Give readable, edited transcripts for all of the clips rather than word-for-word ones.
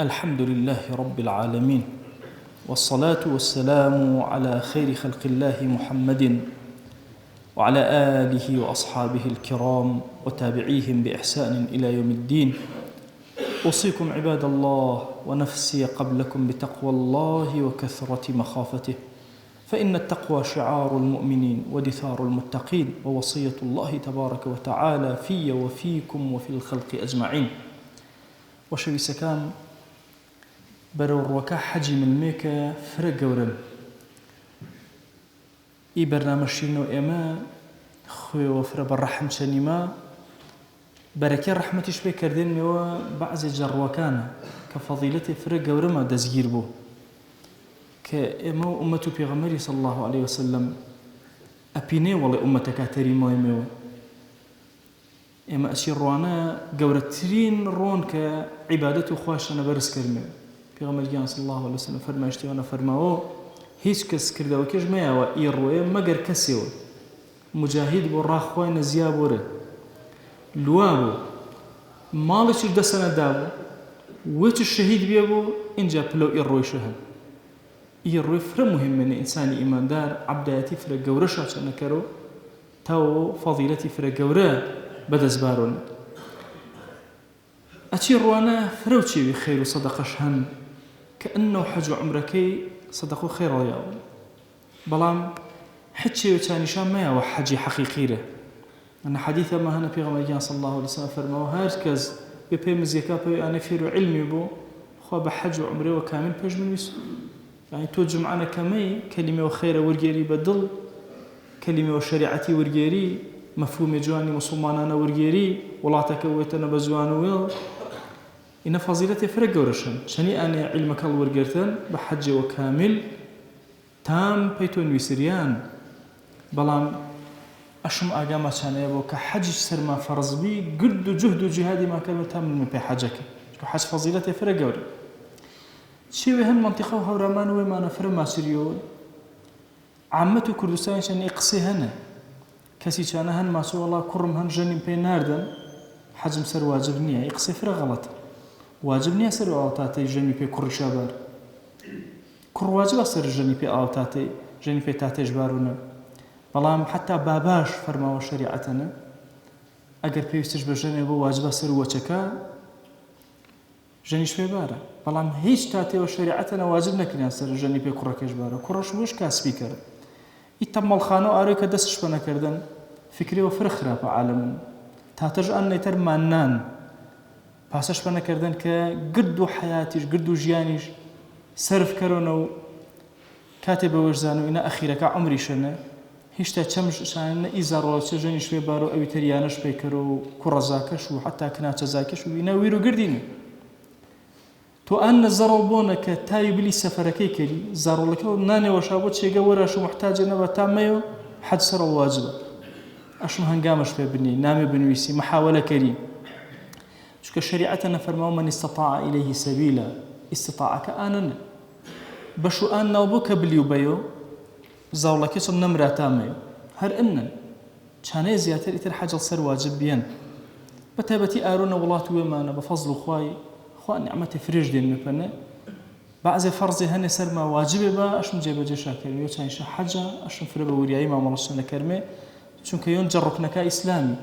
الحمد لله رب العالمين، والصلاة والسلام على خير خلق الله محمد وعلى آله وأصحابه الكرام وتابعيهم بإحسان إلى يوم الدين. أوصيكم عباد الله ونفسي قبلكم بتقوى الله وكثرة مخافته، فإن التقوى شعار المؤمنين ودثار المتقين، ووصية الله تبارك وتعالى في وفيكم وفي الخلق أجمعين. وشويسكان بەرەوڕوەکە حەجی ملمێکە فرە گەورەن. ئی بەرنامەشینەوە ئێمە خوێوە فرە بە ڕەحم چەنیمە بەرەکەی ڕەحمەتیش پێ کردێنمەوە بەعزێ جەڕوەکانە کە فەضیلەتی فرە گەورەمە دەستگیر بوو کە ئێمە و ئومەت و پێغەمبەری صلی الله عليه وسلم ئەپینێ وەڵێ ئومەتەکە تەریمۆیمەوە ئێمە ئەچی ڕوانە گەورەترین ڕۆن کە عیبادەت و خواشەنە بەرز کردمێوە. پێغەمبەر صلی الله عليه وسلم فەرمایشتیوانە فەرماوە هیچ کەس کردەوەکەش مەیەوە ئیڕۆیە مەگەر کەسێوە مجاهید بۆ ڕاخوای نەزیا بۆرە لوا بوو ماڵێکیش دەسەنەدا بوو وەچش شەهید بێ بوو اینجا پلەو ئیڕۆیشە هەن. ئیڕۆی فرە مهمێنە ئینسانی ئیماندار عەبدایەتی فرە گەورەشا چەنەکەرەوە تاوە فەضیلەتی فرە گەورە بەدەستبارۆن. ئەچی ڕوانە فرە و چێوی خەیر و سەدەقەش هەن کە ئەنەو حەج و عومرەکەی سەدەق و خێڕەڵیاوە، بەڵام هیچ چێوەچانیشان مەیەوە حەجی حەقیقیرە. ئەنە حەدیثە مە هەنە پێغەمبەر صلی الله عليه وسلم فەرماوە هەر کەس بێ پێی مزیەکە پێی ئانە فێر و عیلمی بوو خوا بە حەج و عومرەوە کامل پێش بنویسن. یعنی تۆ جمعانە کەمەی کەلیمەوە خێرە وەرگێری بە دڵ، کەلیمەوە شەریعەتی وەرگێری، مەفهومی جوانی مسلمانانە وەرگێری، وڵاتەکە وێتەنە بە جوان و وێڵ. إن فضيلة فرق ورشن شني أنا علمك الورجرتن بحج وكامل تام بيتون ويسريان بلام أشم أجمع شان يبو كحج سر ما فرض بي قد جهد وجهادي ما كانوا تام من بحجك حج فضيلة فرق ور شيء وهن منطقة وهورمان وما نفر ما سريو عامة كردستان شان يقصي هنا كسي شان هن ما شاء الله كرم هن جنين بيناردن حجم سر واجب نية يقصي فرق غلط واجب نییە سەر ئاواتاتەی ژەمی پێ کوڕی شابار کوڕ واجبە سەر ژەمی پێ ئاواتاتەی ژەمی پێ تاتێژ بارونە. بەڵام حتا باباش فەرماوە شەریعەتەنە ئەگەر پێویستش بە ژەمێ بۆ واجبە سەر وەچەکە ژەنیش پێ بارە، بەڵام هیچ تاتێوە شەریعەتەنە واجب نەکریان سەر ژەنی پێ کوڕەکەش بارە. کوڕەش بۆش کاسبی کرد ئیتە مەڵخانە و ئارەی کە دەستش پە نەکردن فکرێوە فرە خراپە عالەمن تاتەژ ئەن نەیتەر ماننان پاسەش پە نەکردن کە گرد و حەیاتیش گرد و ژیانیش سەرف کەرۆنە و کاتێ بەوەش زان و ئینە ئەخیرەکە عومریشەنە هیچ تا چەمشانە ئیزاڕەوە چە ژەنیش پێ بارۆ ئەوی تەریانەش پێی کەرۆ و کوڕەزاکەش و حتا کناچە زاکەش و ئینە ویر و گردینە. تۆ ئان نەزەڕەو بۆنە کە تاوی بلی سەفەرەکەی کردی زاڕۆڵەکە و نانێوەشا بۆ چێگە وەراش و محتاجە نەبە تا مەیە حەج سەرە واجبە ئەشم هەنگامەش پێ بنی نامێ بنویسی محاولە کەری چونکە شریعەتەنە فەرماوە من استطاع إليه سبيلا استطاعەکە ئانەنە بەش و ئان ناو بۆ کە بلی و بەیۆ زاوڵەکە چۆن نەمراتامەیە هەر ئەمنن چانەیە زیاتر ئیتر حەجڵ سەر واجب بیەن بە تایبەتی ئارۆنە وڵات وێمانە بە فەزڵ و خوا نیعمەتی فرێژ دێن مەپەنە بەعزێ فەرزێ هەنێ سەرما واجبێ بە ئەشم جێبەجێ شاکردنەوە چانیشە حەجە ئەشم فرە بە وریایی مامەڵەشە نەکەرمێ چونکە یۆن جە ڕوکنەکە ئیسلامی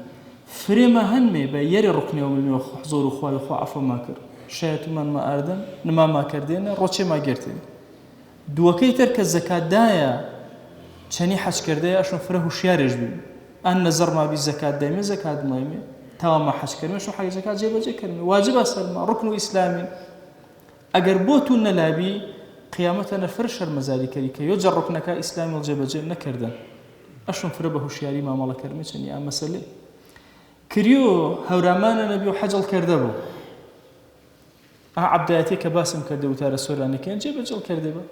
فرێمە هەنمێ بە یەری ڕوکنەوە منەوە زۆر و خوای خوا عەفو ما کرد شایەتمان ما ئاردن نما ما کردێنە ڕۆچێ ما گرتێن. دووەکەی تر کە زەکاتدایە چەنی حەج کردەیە ئەشم فرە هوشیارێش بین ئەن نەزەر ما بی زەکات دەیمێ زەکات مایمێ تاوا ما حەج کردمێ شو حەج زەکات جێبەجێ کردمێ واجبە سەرما ڕوکن و ئیسلامی. ئەگەر بۆ تو نەلابی قیامەتەنە فرە شەرمەزاری کەری کە یۆ جە ڕوکنەکە ئیسلامی و جێبەجێ نەکردن ئەشم فرە بە هوشیاری مامەڵە کردمێ چەنی ئەم مەسەلێ کریۆ هەورامانە نەبی و حەجڵ کردە بوو عەبدایەتی کە باسم کردە وتارە سۆرانەکەیان جێبەجێڵ کردێ بە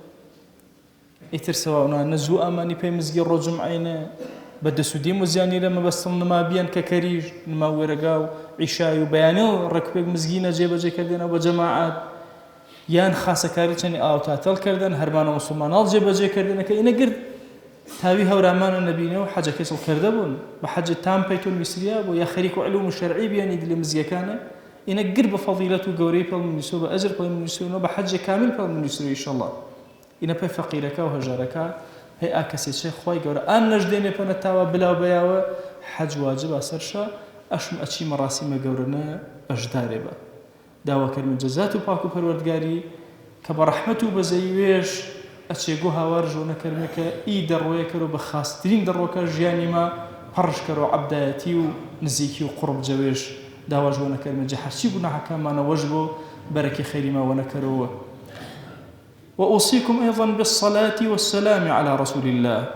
ئیتر سەواونان نەزوو ئەمانی پێی مزگی ڕۆژمعینە بە دەسوودی مزیانی لە مەبەستم نما بیان کە کەریژ نما وێرەگا و عیشای و بەیانێ و ڕێکپێک مزگینە جێبەجێ کردێنەوە بە جەماعات یان خاسەکاری چەندی ئاوتاتەڵ کردن هەرمانە موسڵماناڵ جێبەجێ کردنەکە ئینە گرت تاوی هەورامانە نەبینەوە حەجەکەی چڵ کردە بوون بە حەج تام پەیتون میسریا بۆ یا خەریک و علوم و شەرعی بیانی دلێ مزیەکانە إن قرب فضيلة وقوري بالمنسوب أجر بالمنسوب وبحج كامل بالمنسوب إن شاء الله إن بفقيرك وهجرك هي أكسي شيخ خوي قورا أن نجدين بنتاوا بلا وبياوا حج واجب أسرشا أشم أشي مراسم قورنا أجداري با داوا كلمة جزات وباكو پروردگاري كبرحمته بزيويش أشيقو هاوار جونا كلمة إي دروية كرو بخاسترين دروكا جياني ما پرش كرو عبدايتي ونزيكي وقرب جويش داوا جونا كلمة جحرشي قنا حكامانا وجبو بركي خير ما ونكروه وأوصيكم أيضا بالصلاة والسلام على رسول الله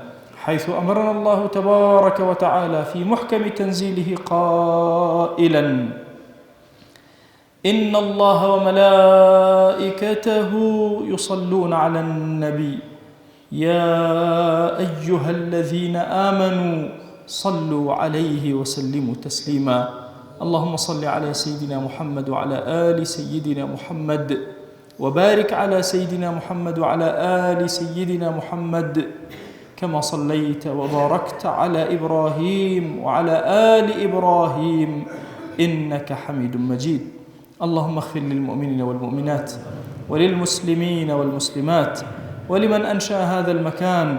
حيث أمرنا الله تبارك وتعالى في محكم تنزيله قائلا إن الله وملائكته يصلون على النبي يا أيها الذين آمنوا صلوا عليه وسلموا تسليما اللهم صل على سيدنا محمد وعلى آل سيدنا محمد وبارك على سيدنا محمد وعلى آل سيدنا محمد كما صليت وباركت على إبراهيم وعلى آل إبراهيم إنك حميد مجيد اللهم اغفر للمؤمنين والمؤمنات وللمسلمين والمسلمات ولمن أنشأ هذا المكان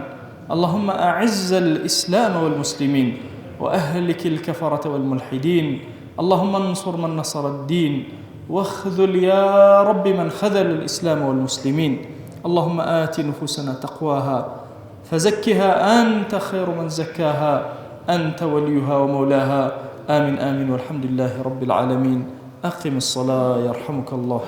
اللهم أعز الإسلام والمسلمين وأهلك الكفرة والملحدين اللهم انصر من نصر الدين واخذل يا رب من خذل الإسلام والمسلمين اللهم آت نفوسنا تقواها فزكها أنت خير من زكاها أنت وليها ومولاها آمين آمين والحمد لله رب العالمين أقم الصلاة يرحمك الله